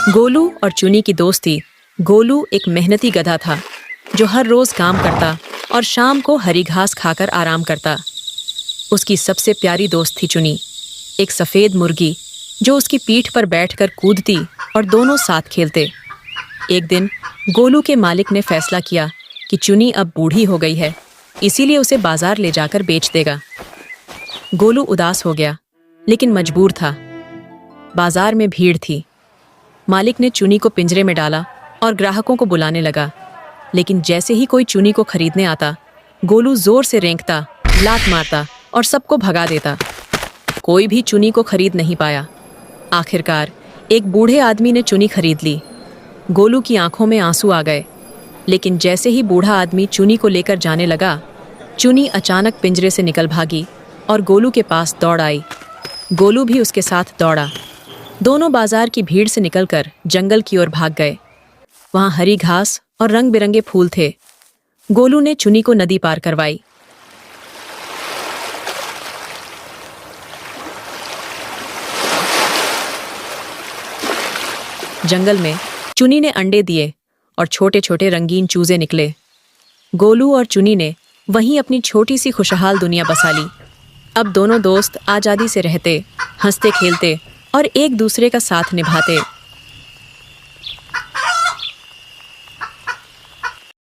गोलू और चुनी की दोस्ती। गोलू एक मेहनती गधा था जो हर रोज काम करता और शाम को हरी घास खाकर आराम करता। उसकी सबसे प्यारी दोस्त थी चुनी, एक सफेद मुर्गी जो उसकी पीठ पर बैठकर कूदती और दोनों साथ खेलते। एक दिन गोलू के मालिक ने फैसला किया कि चुनी अब बूढ़ी हो गई है, इसीलिए उसे बाजार ले जाकर बेच देगा। गोलू उदास हो गया, लेकिन मजबूर था। बाजार में भीड़ थी। मालिक ने चुनी को पिंजरे में डाला और ग्राहकों को बुलाने लगा, लेकिन जैसे ही कोई चुनी को खरीदने आता, गोलू जोर से रेंकता, लात मारता और सबको भगा देता। कोई भी चुनी को खरीद नहीं पाया। आखिरकार एक बूढ़े आदमी ने चुनी खरीद ली। गोलू की आंखों में आंसू आ गए, लेकिन जैसे ही बूढ़ा आदमी चुनी को लेकर जाने लगा, चुनी अचानक पिंजरे से निकल भागी और गोलू के पास दौड़ आई। गोलू भी उसके साथ दौड़ा। दोनों बाजार की भीड़ से निकलकर जंगल की ओर भाग गए। वहां हरी घास और रंग बिरंगे फूल थे। गोलू ने चुनी को नदी पार करवाई। जंगल में चुनी ने अंडे दिए और छोटे छोटे रंगीन चूजे निकले। गोलू और चुनी ने वहीं अपनी छोटी सी खुशहाल दुनिया बसा ली। अब दोनों दोस्त आजादी से रहते, हंसते खेलते और एक दूसरे का साथ निभाते।